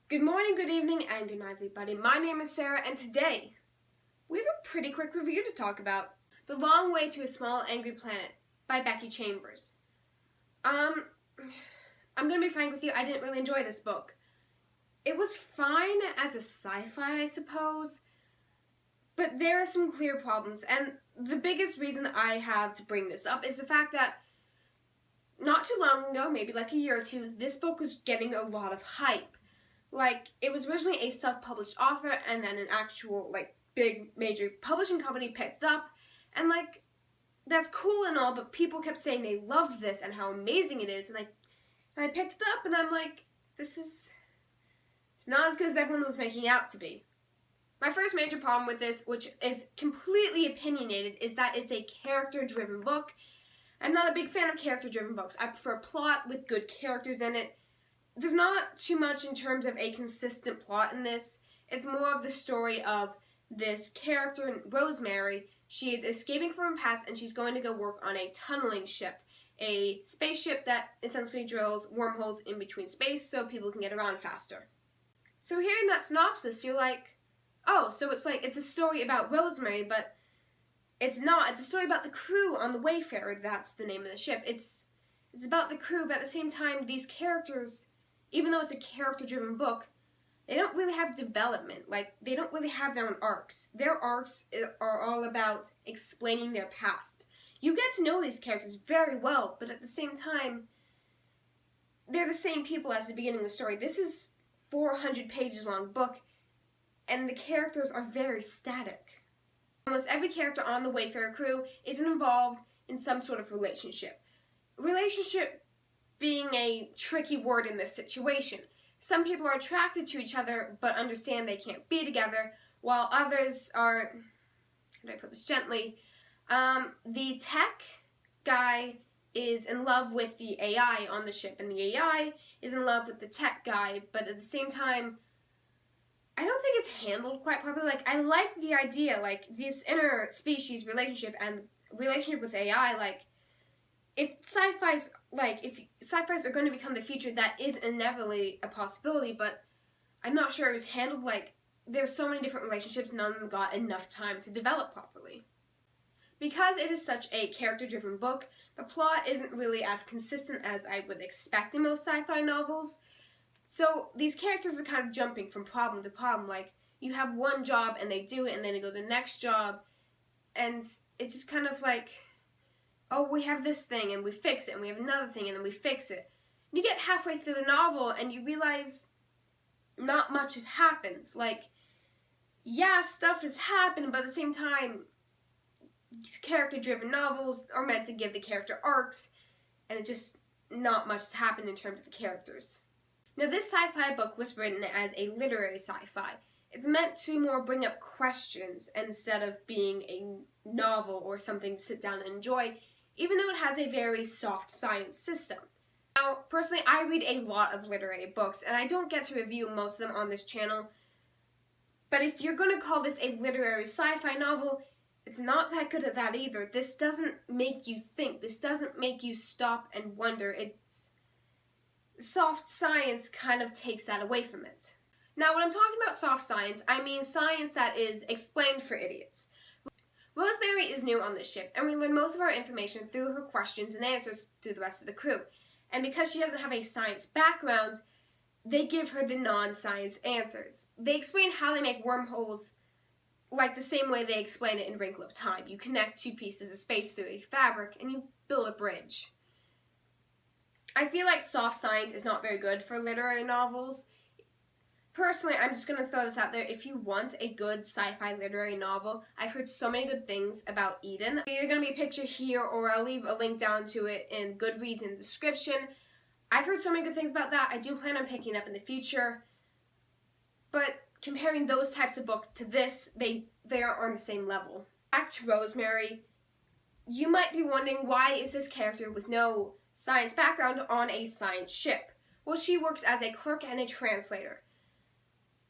Good morning, good evening, and good night, everybody. My name is Sarah, and today we have a pretty quick review to talk about. The Long Way to a Small Angry Planet by Becky Chambers. I'm gonna be frank with you, I didn't really enjoy this book. It was fine as a sci-fi, I suppose, but there are some clear problems, and the biggest reason I have to bring this up is the fact that not too long ago, maybe like a year or two, this book was getting a lot of hype. Like, it was originally a self-published author, and then an actual, big, major publishing company picked it up, and, that's cool and all, but people kept saying they loved this and how amazing it is, and I picked it up, and I'm like, it's not as good as everyone was making it out to be. My first major problem with this, which is completely opinionated, is that it's a character-driven book. I'm not a big fan of character-driven books. I prefer a plot with good characters in it. There's not too much in terms of a consistent plot in this. It's more of the story of this character, Rosemary. She is escaping from her past, and she's going to go work on a tunneling ship. A spaceship that essentially drills wormholes in between space so people can get around faster. So hearing that synopsis, you're like, oh, so it's a story about Rosemary, but it's not. It's a story about the crew on the Wayfarer. That's the name of the ship. It's about the crew, but at the same time, these characters, even though it's a character-driven book, they don't really have development. They don't really have their own arcs. Their arcs are all about explaining their past. You get to know these characters very well, but at the same time, they're the same people as the beginning of the story. This is 400 pages long book, and the characters are very static. Almost every character on the Wayfarer crew is involved in some sort of relationship. Relationship being a tricky word in this situation. Some people are attracted to each other but understand they can't be together, while others are, how do I put this gently, the tech guy is in love with the AI on the ship, and the AI is in love with the tech guy, but at the same time, I don't think it's handled quite properly. I like the idea, this inter-species relationship and relationship with AI, if sci-fis are going to become the future, that is inevitably a possibility, but I'm not sure it was handled there's so many different relationships, none of them got enough time to develop properly. Because it is such a character-driven book, the plot isn't really as consistent as I would expect in most sci-fi novels. So these characters are kind of jumping from problem to problem. You have one job and they do it, and then they go to the next job, and it's just kind of oh, we have this thing and we fix it, and we have another thing and then we fix it. And you get halfway through the novel and you realize not much has happened. Yeah, stuff has happened, but at the same time, these character-driven novels are meant to give the character arcs, and it just not much has happened in terms of the characters. Now, this sci-fi book was written as a literary sci-fi. It's meant to more bring up questions instead of being a novel or something to sit down and enjoy, even though it has a very soft science system. Now, personally, I read a lot of literary books, and I don't get to review most of them on this channel, but if you're going to call this a literary sci-fi novel, it's not that good at that either. This doesn't make you think. This doesn't make you stop and wonder. Soft science kind of takes that away from it. Now, when I'm talking about soft science, I mean science that is explained for idiots. Rosemary is new on this ship, and we learn most of our information through her questions and answers to the rest of the crew. And because she doesn't have a science background, they give her the non-science answers. They explain how they make wormholes the same way they explain it in Wrinkle of Time. You connect two pieces of space through a fabric, and you build a bridge. I feel like soft science is not very good for literary novels. Personally, I'm just going to throw this out there. If you want a good sci-fi literary novel, I've heard so many good things about Eden. There's either going to be a picture here, or I'll leave a link down to it in Goodreads in the description. I've heard so many good things about that. I do plan on picking it up in the future. But comparing those types of books to this, they are on the same level. Back to Rosemary, you might be wondering, why is this character with no science background on a science ship? Well, she works as a clerk and a translator.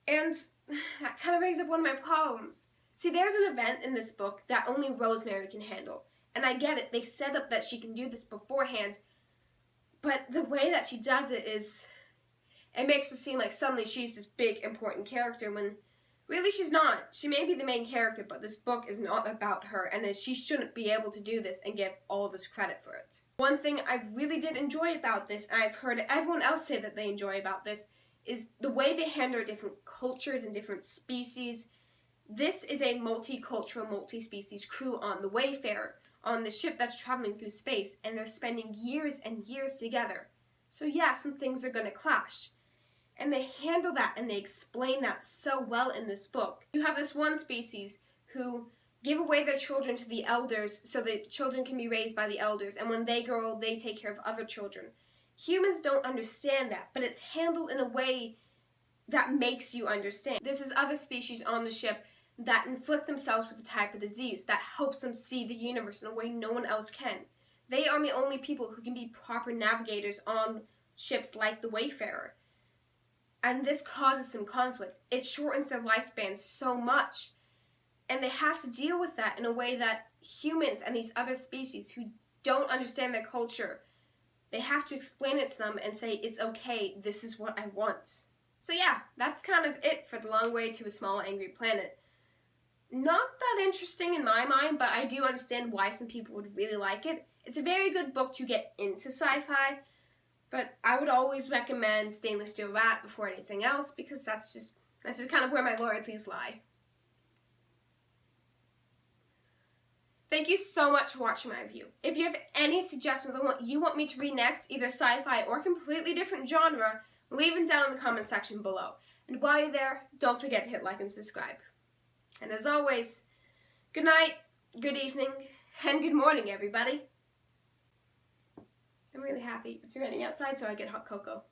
And that kind of brings up one of my problems. See, there's an event in this book that only Rosemary can handle. And I get it, they set up that she can do this beforehand, but the way that she does it is, It makes her seem like suddenly she's this big, important character when really she's not. She may be the main character, but this book is not about her, and she shouldn't be able to do this and get all this credit for it. One thing I really did enjoy about this, and I've heard everyone else say that they enjoy about this, is the way they handle different cultures and different species. This is a multicultural, multi-species crew on the Wayfarer, on the ship that's traveling through space, and they're spending years and years together. So yeah, some things are going to clash. And they handle that and they explain that so well in this book. You have this one species who give away their children to the elders so that children can be raised by the elders, and when they grow old, they take care of other children. Humans don't understand that, but it's handled in a way that makes you understand. This is other species on the ship that inflict themselves with a type of disease that helps them see the universe in a way no one else can. They are the only people who can be proper navigators on ships like the Wayfarer. And this causes some conflict. It shortens their lifespan so much. And they have to deal with that in a way that humans and these other species who don't understand their culture, they have to explain it to them and say, it's okay, this is what I want. So yeah, that's kind of it for The Long Way to a Small Angry Planet. Not that interesting in my mind, but I do understand why some people would really like it. It's a very good book to get into sci-fi, but I would always recommend Stainless Steel Rat before anything else, because that's just kind of where my loyalties lie. Thank you so much for watching my review. If you have any suggestions on what you want me to read next, either sci-fi or completely different genre, leave them down in the comment section below. And while you're there, don't forget to hit like and subscribe. And as always, good night, good evening, and good morning, everybody. I'm really happy. It's raining outside, so I get hot cocoa.